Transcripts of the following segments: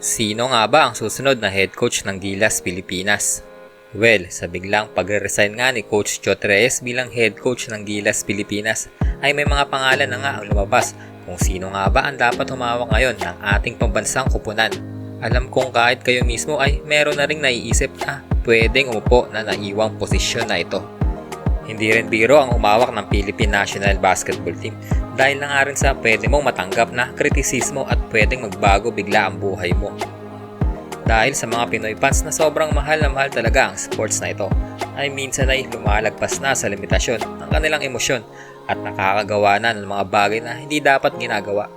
Sino nga ba ang susunod na head coach ng Gilas Pilipinas? Well, sa biglang pagre-resign nga ni Coach Chot Reyes bilang head coach ng Gilas Pilipinas ay may mga pangalan na nga ang lumabas kung sino nga ba ang dapat humawak ngayon ng ating pambansang kupunan. Alam kong kahit kayo mismo ay meron na ring naiisip na pwedeng umupo na naiwang posisyon na ito. Hindi rin biro ang umawak ng Philippine National Basketball Team dahil na nga rin sa pwede mong matanggap na kritisismo at pwedeng magbago bigla ang buhay mo. Dahil sa mga Pinoy fans na sobrang mahal na mahal talaga ang sports na ito, ay minsan ay lumalagpas na sa limitasyon ng kanilang emosyon at nakakagawa na ng mga bagay na hindi dapat ginagawa.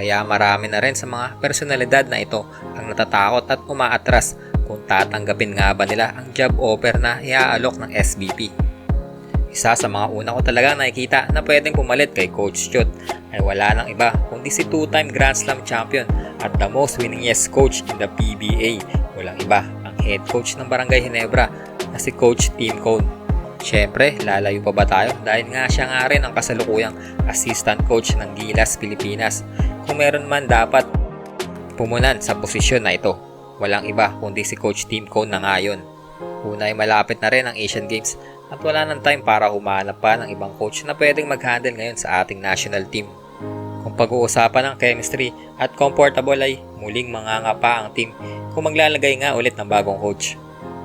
Kaya marami na rin sa mga personalidad na ito ang natatakot at umaatras kung tatanggapin nga ba nila ang job offer na iaalok ng SBP. Isa sa mga una ko talagang nakikita na pwedeng pumalit kay Coach Chot ay wala nang iba kundi si two-time Grand Slam champion at the most winningest coach in the PBA. Walang iba ang head coach ng Barangay Ginebra na si Coach Tim Cone. Siyempre, lalayo pa ba tayo dahil nga siya nga rin ang kasalukuyang assistant coach ng Gilas Pilipinas. Kung meron man dapat pumunan sa posisyon na ito, walang iba kundi si Coach Tim Cone na nga yun. Una ay malapit na rin ang Asian Games at wala nang time para humanap pa ng ibang coach na pwedeng mag-handle ngayon sa ating national team. Kung pag-uusapan ng chemistry at comfortable ay muling mangangapa ang team kung maglalagay nga ulit ng bagong coach.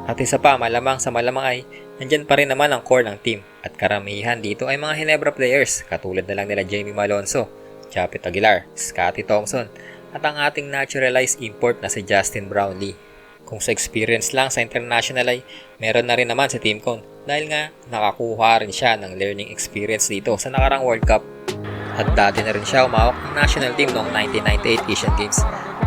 At isa pa, malamang sa malamang ay nandyan pa rin naman ang core ng team at karamihan dito ay mga Ginebra players katulad na lang nila Jamie Malonzo, Japet Aguilar, Scotty Thompson at ang ating naturalized import na si Justin Brownlee. Kung sa experience lang sa international ay meron na rin naman si Tim Cone dahil nga nakakuha rin siya ng learning experience dito sa nakarang World Cup at dati na rin siya umawak ng national team noong 1998 Asian Games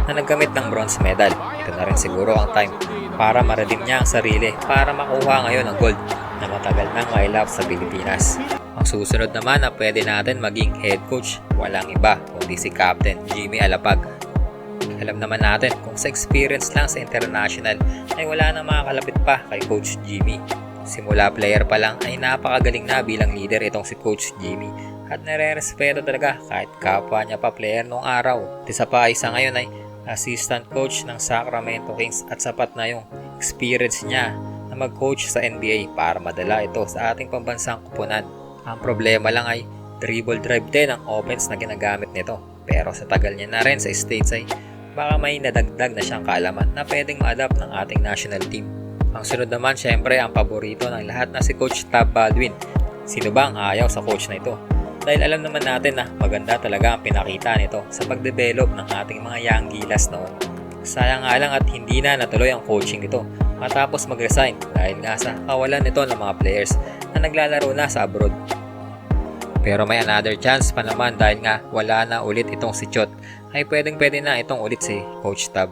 na naggamit ng bronze medal. Ito na rin siguro ang time para ma-redeem niya ang sarili para makuha ngayon ang gold na matagal nang mailap sa Pilipinas. Ang susunod naman na pwede natin maging head coach, walang iba kundi si Captain Jimmy Alapag. Alam naman natin kung sa experience lang sa international ay wala nang makakalapit pa kay Coach Jimmy. Simula player pa lang ay napakagaling na bilang leader itong si Coach Jimmy at nare-respeto talaga kahit kapwa niya pa player noong araw. Isa pa isa ngayon ay assistant coach ng Sacramento Kings at sapat na yung experience niya na mag-coach sa NBA para madala ito sa ating pambansang kupunan. Ang problema lang ay dribble drive din ang offense na ginagamit nito. Pero sa tagal niya na rin sa States ay baka may nadagdag na siyang kaalaman na pwedeng ma-adapt ng ating national team. Ang sunod naman syempre ang paborito ng lahat na si Coach Tab Baldwin. Sino ba ang ayaw sa coach na ito? Dahil alam naman natin na maganda talaga ang pinakita nito sa pagdevelop ng ating mga young Gilas noon. Sayang nga lang at hindi na natuloy ang coaching nito matapos mag-resign dahil nga sa kawalan nito ng mga players na naglalaro na sa abroad. Pero may another chance pa naman dahil nga wala na ulit itong si Chot ay pwede na itong ulit si Coach Tab.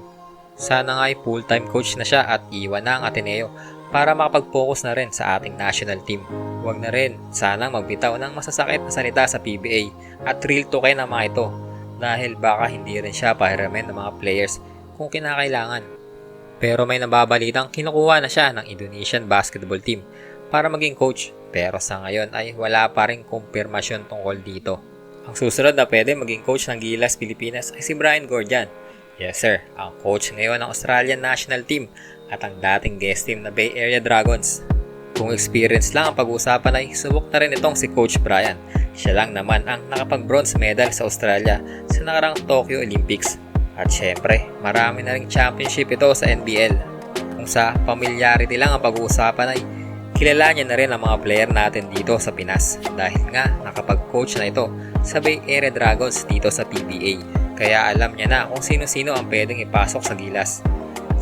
Sana nga ay full-time coach na siya at iwan na ang Ateneo para makapag-focus na rin sa ating national team. Huwag na rin sanang magbitaw ng masasakit na salita sa PBA at real to kayo ng mga ito dahil baka hindi rin siya pahiramin ng mga players kung kinakailangan. Pero may nababalitang kinukuha na siya ng Indonesian basketball team para maging coach pero sa ngayon ay wala pa ring kumpirmasyon tungkol dito. Ang susunod na pwede maging coach ng Gilas Pilipinas ay si Brian Gordian. Yes sir, ang coach ngayon ng Australian national team at ang dating guest team na Bay Area Dragons. Kung experience lang ang pag-uusapan ay subok na rin itong si Coach Brian. Siya lang naman ang nakapag-bronze medal sa Australia sa nakarang Tokyo Olympics. At syempre, marami na ring championship ito sa NBL. Kung sa familiarity lang ang pag-uusapan ay kilala niya na rin ang mga player natin dito sa Pinas dahil nga nakapag-coach na ito sa Bay Area Dragons dito sa PBA. Kaya alam niya na kung sino-sino ang pwedeng ipasok sa Gilas.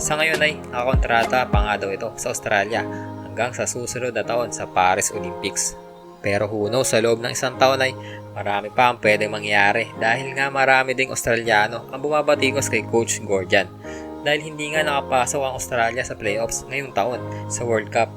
Sa ngayon ay nakakontrata pa nga daw ito sa Australia hanggang sa susunod na taon sa Paris Olympics. Pero who knows, sa loob ng isang taon ay marami pa ang pwedeng mangyari dahil nga marami ding Australiano ang bumabatikos kay Coach Gordian dahil hindi nga nakapasok ang Australia sa playoffs ngayong taon sa World Cup.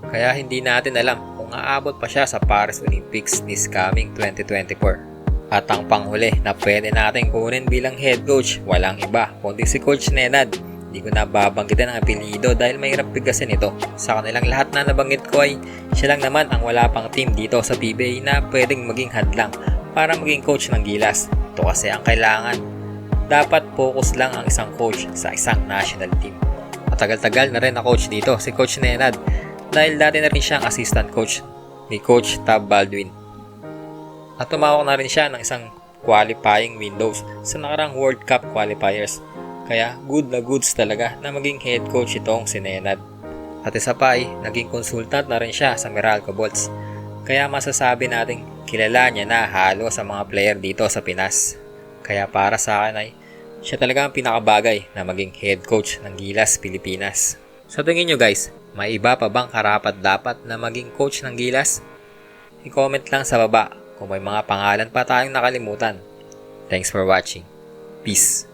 Kaya hindi natin alam kung aabot pa siya sa Paris Olympics this coming 2024. At ang panghuli na pwede natin kunin bilang head coach, walang iba kundi si Coach Nenad Hindi ko na babanggitin ang apelyido dahil mahirap bigkasin ito. Sa kanilang lahat na nabanggit ko ay siya lang naman ang wala pang team dito sa PBA na pwedeng maging hadlang para maging coach ng Gilas. Ito kasi ang kailangan. Dapat focus lang ang isang coach sa isang national team. Matagal-tagal na rin na coach dito si Coach Nenad dahil dati na rin siyang assistant coach ni Coach Tab Baldwin. At tumawak na rin siya ng isang qualifying windows sa nakarang World Cup qualifiers. Kaya good na goods talaga na maging head coach itong si Nenad. At isa pa ay naging consultant na rin siya sa Meralco Bolts. Kaya masasabi nating kilala niya na halo sa mga player dito sa Pinas. Kaya para sa akin ay siya talaga ang pinakabagay na maging head coach ng Gilas Pilipinas. Sa tingin nyo guys, may iba pa bang karapat-dapat na maging coach ng Gilas? I-comment lang sa baba kung may mga pangalan pa tayong nakalimutan. Thanks for watching. Peace!